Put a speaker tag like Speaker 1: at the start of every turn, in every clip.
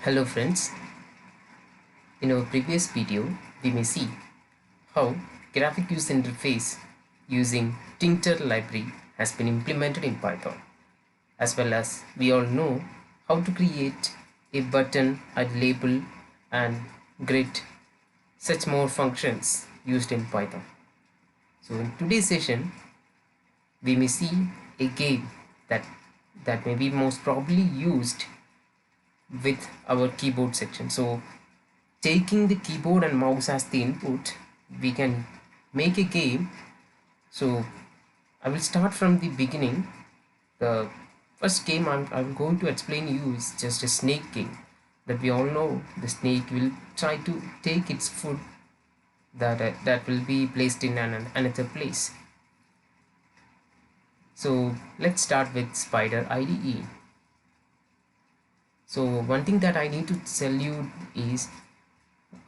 Speaker 1: Hello friends, in our previous video we may see how graphic user interface using Tincture library has been implemented in Python, as well as we all know how to create a button, a label and grid, such more functions used in Python. So in today's session we may see a game that may be most probably used with our keyboard section. So taking the keyboard and mouse as the input, we can make a game. So I will start from the beginning. The first game I'm going to explain you is just a snake game that we all know. The snake will try to take its food that will be placed in another place. So let's start with spider IDE. So one thing that I need to tell you is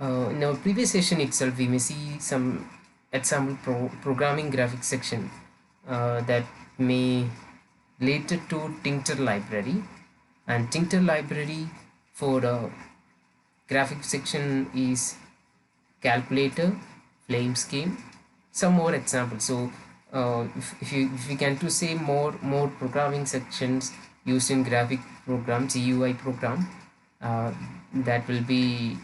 Speaker 1: in our previous session itself we may see some example programming graphics section that may related to Tincture library, and Tincture library for the graphics section is calculator, flame scheme, some more examples. So if you can to say more programming sections used in graphic program, GUI program, that will be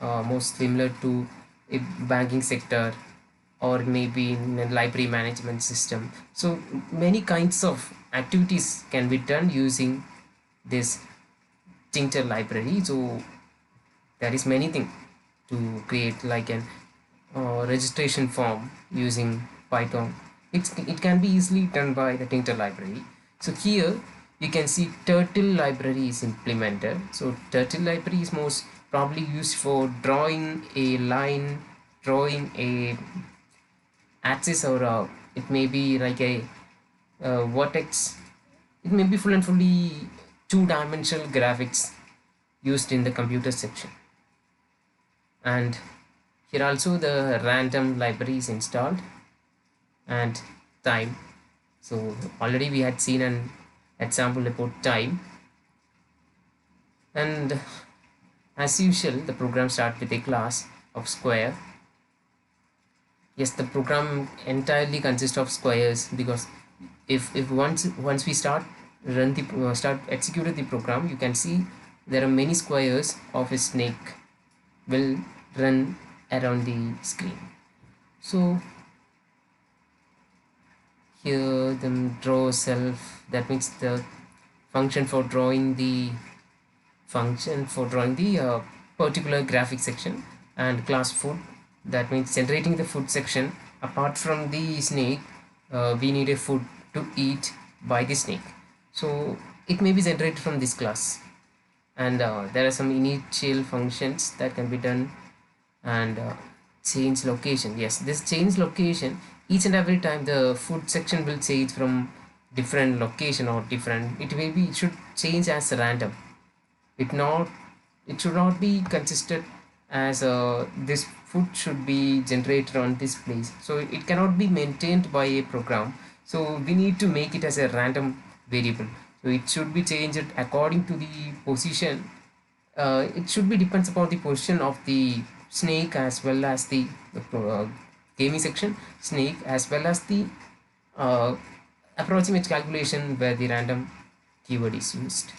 Speaker 1: most similar to a banking sector or maybe in a library management system. So many kinds of activities can be done using this Tincture library. So there is many things to create, like an registration form using Python. It can be easily done by the Tincture library. So here you can see turtle library is implemented. So turtle library is most probably used for drawing a line, drawing a axis, or it may be like a vertex. It may be full and fully two-dimensional graphics used in the computer section. And here also the random library is installed, and time. So already we had seen an example about time, and as usual the program starts with a class of square. Yes, the program entirely consists of squares, because if once we start executing the program, you can see there are many squares of a snake will run around the screen. So here the draw self, that means the function for drawing the particular graphic section, and class food, that means generating the food section. Apart from the snake, we need a food to eat by the snake, so it may be generated from this class. And there are some initial functions that can be done. And change location, yes, this change location, each and every time the food section will change from different location or different, it should change as random. It should not be consisted as this food should be generated on this place, so it cannot be maintained by a program. So we need to make it as a random variable, so it should be changed according to the position. It should be depends upon the position of the snake, as well as the gaming section snake, as well as the uh, approximate calculation where the random keyword is used.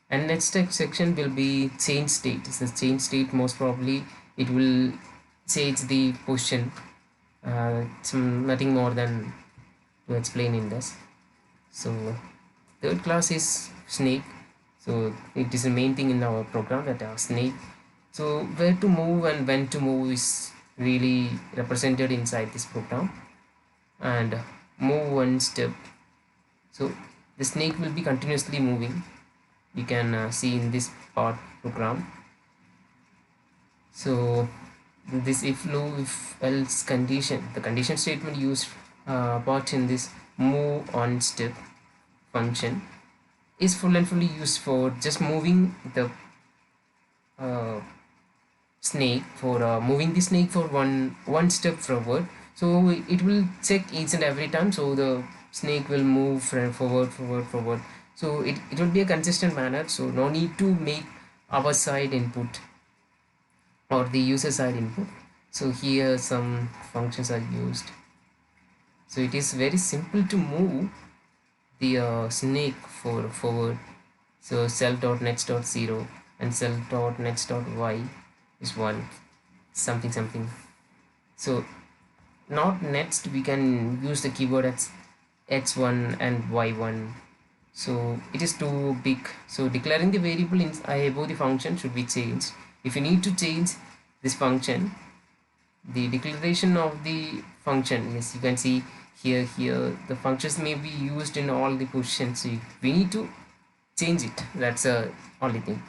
Speaker 1: And next section will be change state. This is change state, most probably it will change the position. Nothing more than to explain in this. So third class is snake. So it is the main thing in our program, that snake. So where to move and when to move is really represented inside this program. And move one step, so the snake will be continuously moving. You can see in this part program. So this if loop if else condition, the condition statement used part in this move on step function is full and fully used for just moving the snake, for moving the snake for one step forward. So it will check each and every time, so the snake will move forward. So it will be a consistent manner, so no need to make our side input or the user side input. So here some functions are used. So it is very simple to move the snake for forward. So self.next.0 and self.next.y is 1 something something. So not next, we can use the keyword as x1 and y1. So it is too big, so declaring the variable in above the function should be changed. If you need to change this function, the declaration of the function, yes, you can see here the functions may be used in all the positions, so we need to change it. That's the only thing.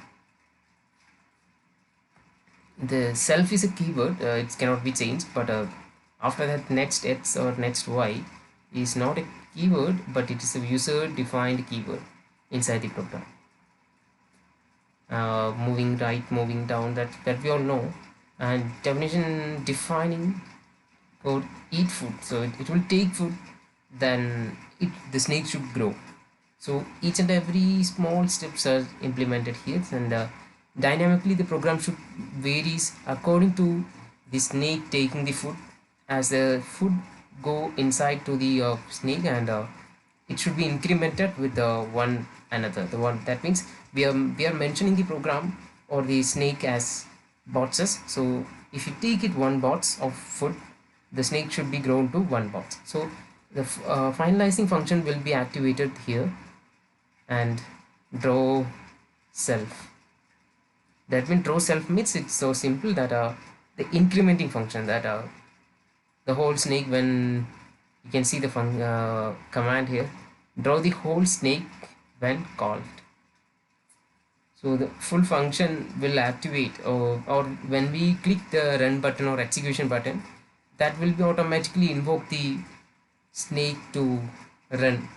Speaker 1: The self is a keyword, it cannot be changed, but after that next x or next y is not a keyword, but it is a user defined keyword inside the program. Moving right, moving down, that we all know. And definition defining code eat food, so it will take food, then the snake should grow. So each and every small steps are implemented here, and dynamically the program should varies according to the snake taking the food. As the food go inside to the snake, and it should be incremented with one another, the one, that means we are mentioning the program or the snake as boxes. So if you take it one box of food, the snake should be grown to one box. So the finalizing function will be activated here, and draw self, that means draw self means it's so simple that the incrementing function, that the whole snake, when you can see the command here, draw the whole snake when called. So the full function will activate, or when we click the run button or execution button, that will be automatically invoke the snake to run.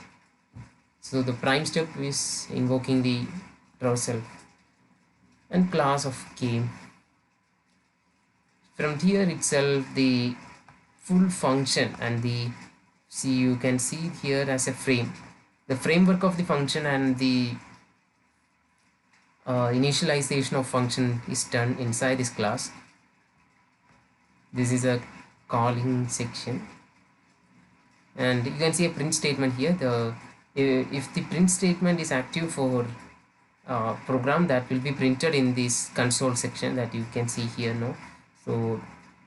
Speaker 1: So the prime step is invoking the draw self. And class of game, from here itself the full function, and the, see, you can see it here as a frame, the framework of the function, and the initialization of function is done inside this class. This is a calling section, and you can see a print statement here. The if the print statement is active for program, that will be printed in this console section that you can see here now. So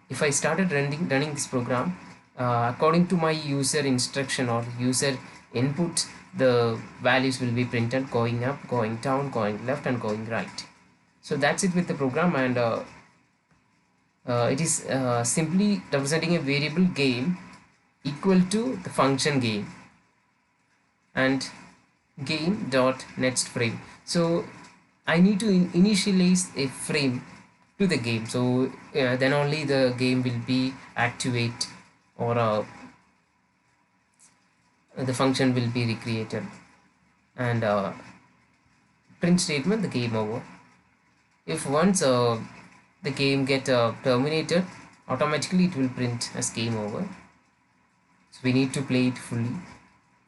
Speaker 1: if I started running this program, according to my user instruction or user input, the values will be printed, going up, going down, going left, and going right. So that's it with the program, and it is simply representing a variable game equal to the function game and game dot next frame. So I need to initialize a frame to the game, so then only the game will be activate, or the function will be recreated, and print statement, the game over. If once the game get terminated, automatically it will print as game over. So we need to play it fully.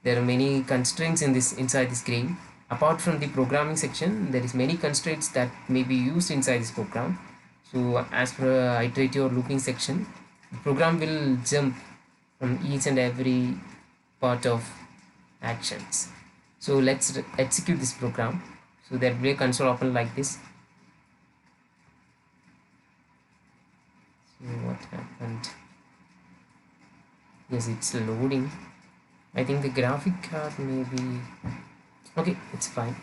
Speaker 1: There are many constraints in this, inside this game. Apart from the programming section, there is many constraints that may be used inside this program. So as per iterative or looping section, the program will jump from each and every part of actions. So let's execute this program. So there will be a console open like this. So what happened? Yes, it's loading. I think the graphic card may be okay, it's fine.